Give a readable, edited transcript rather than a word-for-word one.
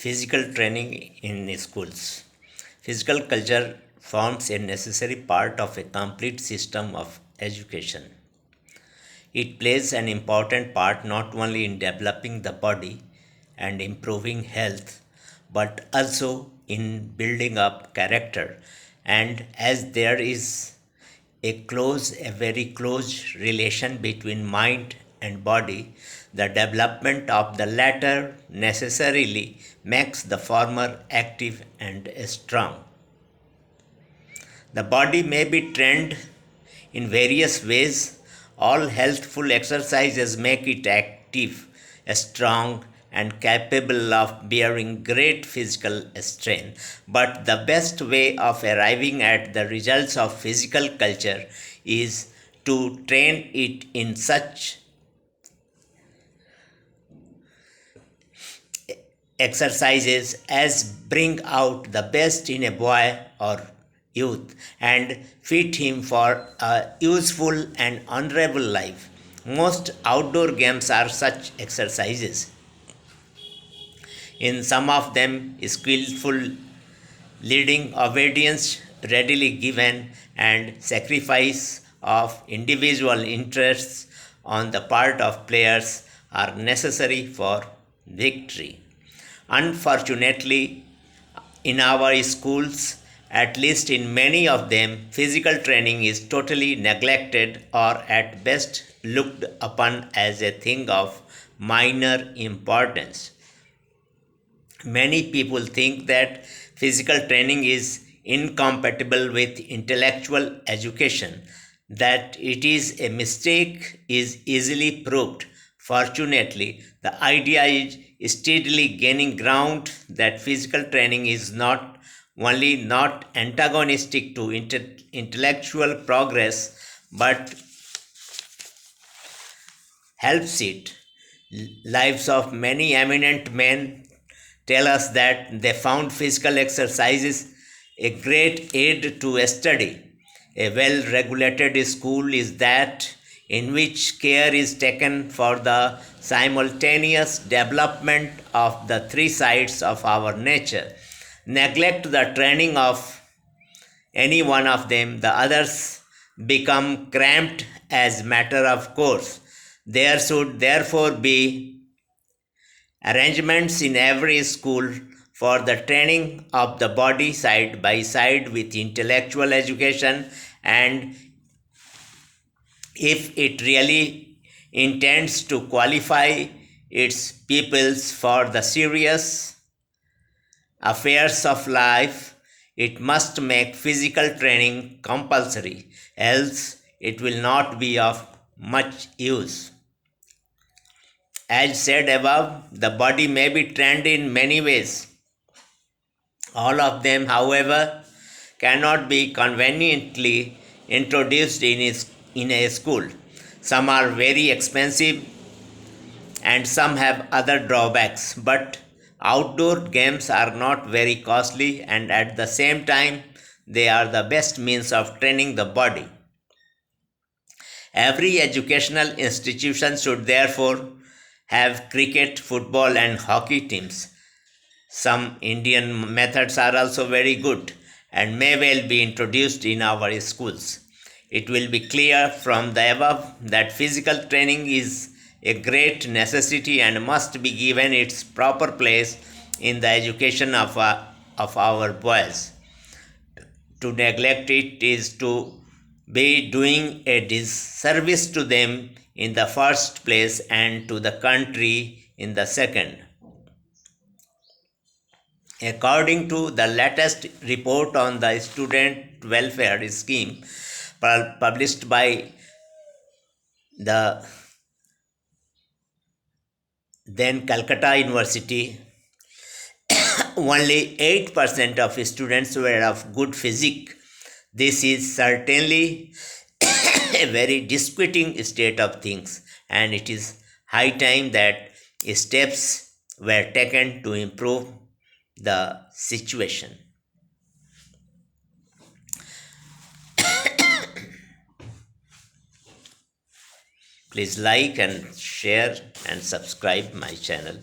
Physical training in schools. Physical culture forms a necessary part of a complete system of education. It plays an important part not only in developing the body and improving health, but also in building up character. And as there is a very close relation between mind and body, the development of the latter necessarily makes the former active and strong. The body may be trained in various ways. All healthful exercises make it active, strong, and capable of bearing great physical strain. But the best way of arriving at the results of physical culture is to train it in such exercises as bring out the best in a boy or youth and fit him for a useful and honorable life. Most outdoor games are such exercises. In some of them, skillful leading, obedience readily given, and sacrifice of individual interests on the part of players are necessary for victory. Unfortunately, in our schools, at least in many of them, physical training is totally neglected or at best looked upon as a thing of minor importance. Many people think that physical training is incompatible with intellectual education. That it is a mistake is easily proved. Fortunately, the idea is steadily gaining ground that physical training is not only not antagonistic to intellectual progress but helps it. Lives of many eminent men tell us that they found physical exercises a great aid to study. A well regulated school is that in which care is taken for the simultaneous development of the three sides of our nature. Neglect the training of any one of them, the others become cramped as matter of course. There should therefore be arrangements in every school for the training of the body side by side with intellectual education, and if it really intends to qualify its pupils for the serious affairs of life, it must make physical training compulsory, else it will not be of much use. As said above, the body may be trained in many ways. All of them, however, cannot be conveniently introduced in a school. Some are very expensive and some have other drawbacks, but outdoor games are not very costly and at the same time they are the best means of training the body. Every educational institution should therefore have cricket, football, and hockey teams. Some Indian methods are also very good and may well be introduced in our schools. It will be clear from the above that physical training is a great necessity and must be given its proper place in the education of our boys. To neglect it is to be doing a disservice to them in the first place and to the country in the second. According to the latest report on the student welfare scheme published by the then Calcutta University, only 8% of students were of good physique. This is certainly a very disquieting state of things, and it is high time that steps were taken to improve the situation. Please like and share and subscribe my channel.